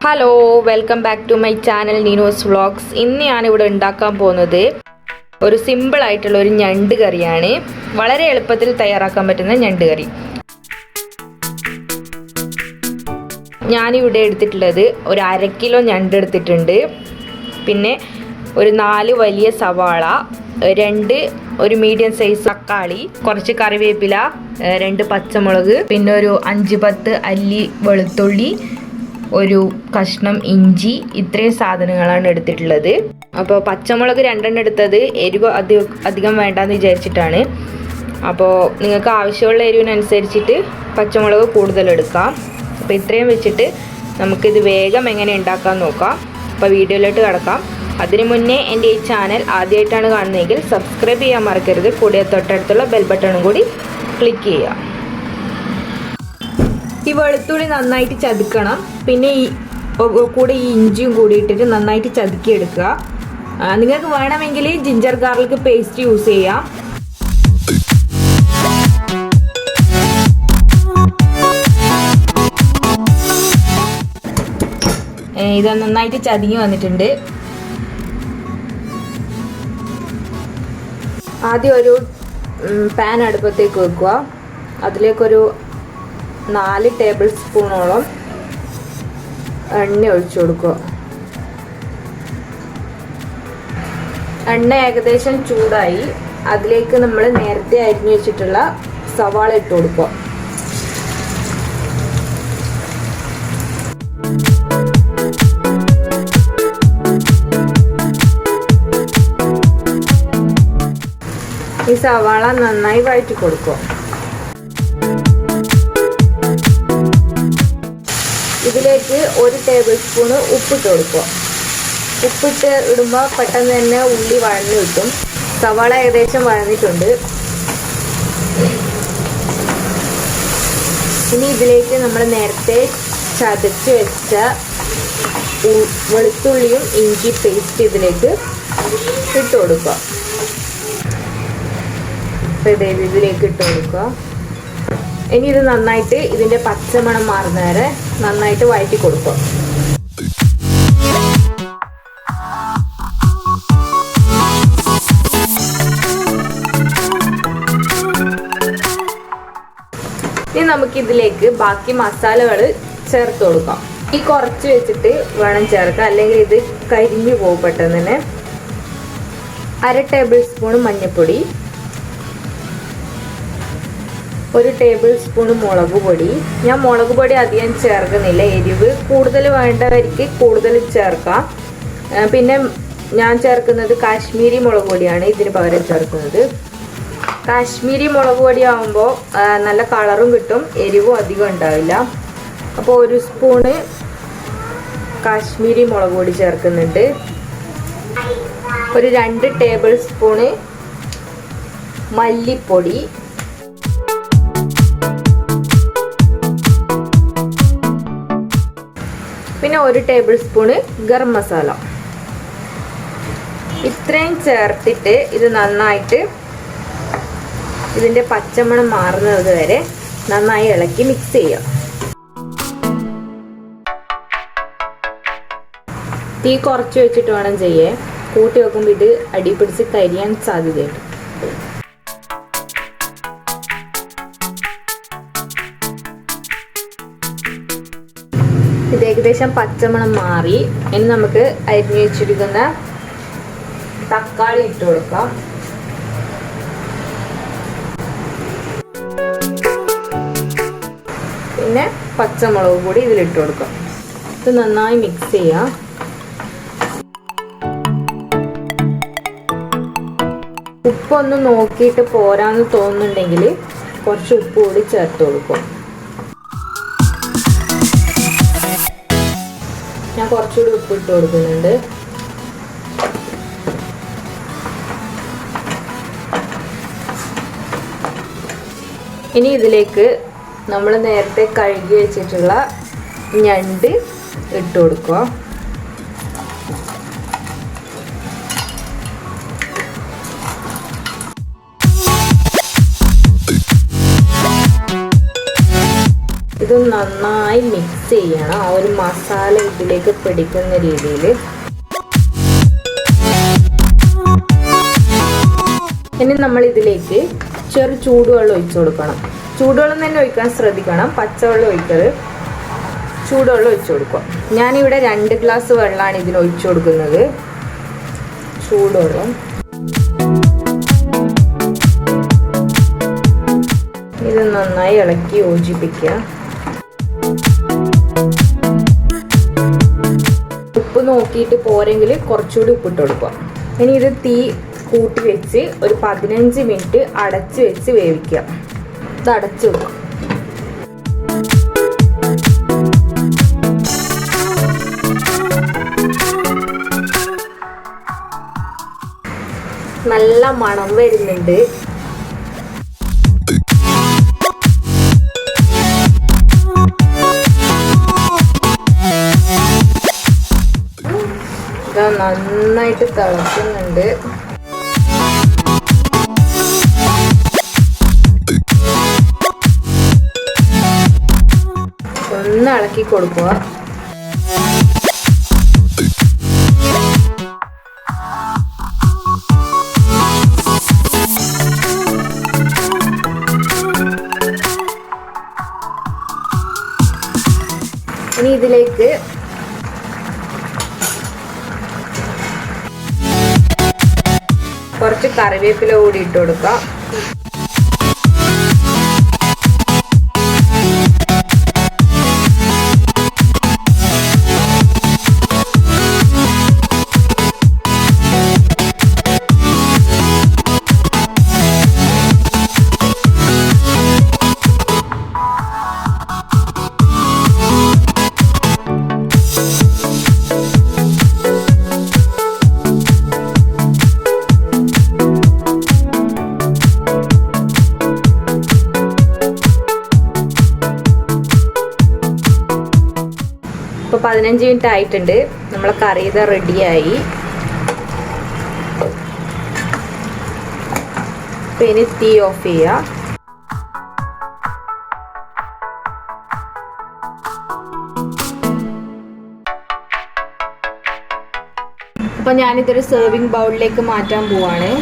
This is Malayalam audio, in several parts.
Hello welcome back to my channel Neeno's vlogs. ഇന്ന് ഞാനിവിടെ ഉണ്ടാക്കാൻ പോകുന്നത് ഒരു സിമ്പിൾ ആയിട്ടുള്ള ഒരു ഞണ്ട് കറിയാണ്. വളരെ എളുപ്പത്തിൽ തയ്യാറാക്കാൻ പറ്റുന്ന ഞണ്ട് കറി. ഞാനിവിടെ എടുത്തിട്ടുള്ളത് ഒരു 1/2 കിലോ ഞണ്ട് എടുത്തിട്ടുണ്ട്. പിന്നെ ഒരു 4 വലിയ സവാള, ഒരു മീഡിയം സൈസ് തക്കാളി, കുറച്ച് കറിവേപ്പില, 2 പച്ചമുളക്, പിന്നെ ഒരു 5-10 അല്ലി വെളുത്തുള്ളി, ഒരു കഷ്ണം ഇഞ്ചി. ഇത്രയും സാധനങ്ങളാണ് എടുത്തിട്ടുള്ളത്. അപ്പോൾ പച്ചമുളക് 2 എടുത്തത് എരിവ് അധികം വേണ്ടെന്ന് വിചാരിച്ചിട്ടാണ്. അപ്പോൾ നിങ്ങൾക്ക് ആവശ്യമുള്ള എരിവിനനുസരിച്ചിട്ട് പച്ചമുളക് കൂടുതൽ എടുക്കാം. അപ്പോൾ ഇത്രയും വെച്ചിട്ട് നമുക്കിത് വേഗം എങ്ങനെ ഉണ്ടാക്കാൻ നോക്കാം. അപ്പോൾ വീഡിയോയിലോട്ട് കിടക്കാം. അതിനു മുന്നേ എൻ്റെ ഈ ചാനൽ ആദ്യമായിട്ടാണ് കാണുന്നതെങ്കിൽ സബ്സ്ക്രൈബ് ചെയ്യാൻ മറക്കരുത്. കൂടെ തൊട്ടടുത്തുള്ള ബെൽ ബട്ടണും കൂടി ക്ലിക്ക് ചെയ്യുക. ഈ വെളുത്തുള്ളി നന്നായിട്ട് ചതുക്കണം. പിന്നെ കൂടെ ഈ ഇഞ്ചിയും കൂടി ഇട്ടിട്ട് നന്നായിട്ട് ചതുക്കിയെടുക്കുക. നിങ്ങൾക്ക് വേണമെങ്കിൽ ജിഞ്ചർ ഗാർലിക് പേസ്റ്റ് യൂസ് ചെയ്യാം. ഇത് നന്നായിട്ട് ചതുങ്ങി വന്നിട്ടുണ്ട്. ആദ്യം ഒരു പാൻ അടുപ്പത്തേക്ക് വെക്കുക. അതിലേക്കൊരു 4 ടേബിൾ സ്പൂണോളം എണ്ണ ഒഴിച്ചു കൊടുക്കുക. എണ്ണ ഏകദേശം ചൂടായി. അതിലേക്ക് നമ്മൾ നേരത്തെ അരിഞ്ഞു വെച്ചിട്ടുള്ള സവാള ഇട്ട് കൊടുക്കുക. ഈ സവാള നന്നായി വഴറ്റി കൊടുക്കുക. ഇതിലേക്ക് 1 ടേബിൾ സ്പൂണ് ഉപ്പിട്ട് കൊടുക്കുക. ഉപ്പിട്ട് ഇടുമ്പോൾ പെട്ടെന്ന് തന്നെ ഉള്ളി വഴഞ്ഞു കിട്ടും. സവാള ഏകദേശം വഴന്നിട്ടുണ്ട്. ഇനി ഇതിലേക്ക് നമ്മൾ നേരത്തെ ചതച്ച് വെച്ച വെളുത്തുള്ളിയും ഇഞ്ചി പേസ്റ്റ് ഇതിലേക്ക് ഇട്ട് കൊടുക്കുക. ഇതിലേക്ക് ഇട്ട് കൊടുക്കുക. ഇനി ഇത് നന്നായിട്ട് ഇതിൻ്റെ പച്ചമണം മാറുന്ന വരെ നന്നായിട്ട് വഴറ്റി കൊടുക്കുക. ഇനി നമുക്കിതിലേക്ക് ബാക്കി മസാലകൾ ചേർത്ത് കൊടുക്കാം. ഈ കുറച്ച് വെച്ചിട്ട് വേണം ചേർക്കാം, അല്ലെങ്കിൽ ഇത് കരിഞ്ഞു പോകും പെട്ടെന്ന് തന്നെ. 1/2 ടേബിൾ സ്പൂൺ മഞ്ഞൾപ്പൊടി, 1 ടേബിൾ സ്പൂൺ മുളക് പൊടി. ഞാൻ മുളക് പൊടി അധികം ചേർക്കുന്നില്ല. എരിവ് കൂടുതൽ വേണ്ടവർക്ക് കൂടുതൽ ചേർക്കാം. പിന്നെ ഞാൻ ചേർക്കുന്നത് കാശ്മീരി മുളക് പൊടിയാണ് ഇതിന് പകരം ചേർക്കുന്നത്. കാശ്മീരി മുളക് പൊടി ആകുമ്പോൾ നല്ല കളറും കിട്ടും, എരിവും അധികം ഉണ്ടാവില്ല. അപ്പോൾ 1 സ്പൂണ് കാശ്മീരി മുളക് പൊടി ചേർക്കുന്നുണ്ട്. ഒരു 2 ടേബിൾ സ്പൂണ് മല്ലിപ്പൊടി, പിന്നെ 1 ടേബിൾ സ്പൂണ് ഗരം മസാല. ഇത്രയും ചേർത്തിട്ട് ഇത് നന്നായിട്ട് ഇതിൻ്റെ പച്ചമണം മാറുന്നത് വരെ നന്നായി ഇളക്കി മിക്സ് ചെയ്യാം. തീ കുറച്ച് വെച്ചിട്ട് വേണം ചെയ്യാൻ. കൂട്ടി വെക്കുമ്പോൾ ഇത് അടിപിടിച്ച് കരിയാൻ സാധ്യതയുണ്ട്. ഇത് ഏകദേശം പച്ചമണം മാറി. ഇനി നമുക്ക് അരിഞ്ഞു വെച്ചിരിക്കുന്ന തക്കാളി ഇട്ട് കൊടുക്കാം. പിന്നെ പച്ചമുളക് കൂടി ഇതിലിട്ട് കൊടുക്കാം. ഇത് നന്നായി മിക്സ് ചെയ്യാം. ഉപ്പൊന്ന് നോക്കിയിട്ട് പോരാന്ന് തോന്നുന്നുണ്ടെങ്കിൽ കുറച്ച് ഉപ്പ് കൂടി ചേർത്ത് കൊടുക്കും. ഞാൻ കുറച്ചുകൂടി ഉപ്പ് ഇട്ട് കൊടുക്കുന്നുണ്ട്. ഇനി ഇതിലേക്ക് നമ്മൾ നേരത്തെ കഴുകി വെച്ചിട്ടുള്ള ഞണ്ട് ഇട്ട് കൊടുക്കുക. ഇത് ഇത് നന്നായി മിക്സ് ചെയ്യണം, ആ ഒരു മസാല ഇതിലേക്ക് പിടിക്കുന്ന രീതിയിൽ. ഇനി നമ്മൾ ഇതിലേക്ക് ചെറു ചൂടുവെള്ളം ഒഴിച്ചു കൊടുക്കണം. ചൂടുവെള്ളം തന്നെ ഒഴിക്കാൻ ശ്രദ്ധിക്കണം, പച്ചവെള്ളം ഒഴിക്കരുത്, ചൂടുവെള്ളം ഒഴിച്ചു കൊടുക്കുക. ഞാനിവിടെ 2 ഗ്ലാസ് വെള്ളമാണ് ഇതിന് ഒഴിച്ചു കൊടുക്കുന്നത്, ചൂടുവെള്ളം. ഇത് നന്നായി ഇളക്കി യോജിപ്പിക്കുക. ഉപ്പ് നോക്കിയിട്ട് പോരെങ്കിൽ കുറച്ചുകൂടി ഉപ്പിട്ട് കൊടുക്കുക. ഇനി ഇത് തീ കൂട്ടി വെച്ച് ഒരു 15 മിനിറ്റ് അടച്ച് വെച്ച് വേവിക്കുക. ഇത് അടച്ചു വെക്കുക. നല്ല മണം വരുന്നുണ്ട്. ഇത് നന്നായിട്ട് തിളക്കുന്നുണ്ട്. ഒന്ന് ഇളക്കി കൊടുക്കുക. ഇനി ഇതിലേക്ക് കുറച്ച് കറിവേപ്പില കൂടി ഇട്ട് കൊടുക്കാം. ഇപ്പോൾ 15 മിനിറ്റ് ആയിട്ടുണ്ട്. നമ്മളെ കറി ഇത് റെഡിയായി. അപ്പോൾ ഇനി തീ ഓഫ് ചെയ്യുക. അപ്പോൾ ഞാനിതൊരു സെർവിങ് ബൗളിലേക്ക് മാറ്റാൻ പോവാണ്.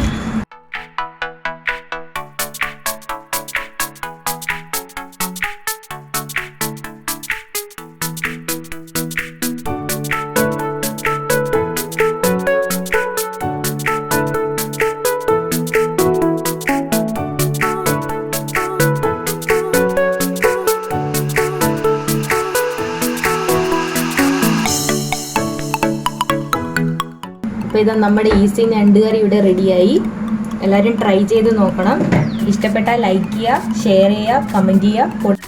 അപ്പോൾ ഇത് നമ്മുടെ ഈസി ഞണ്ട് കറി ഇവിടെ റെഡിയായി. എല്ലാവരും ട്രൈ ചെയ്ത് നോക്കണം. ഇഷ്ടപ്പെട്ടാൽ ലൈക്ക് ചെയ്യുക, ഷെയർ ചെയ്യുക, കമൻറ്റ് ചെയ്യുക.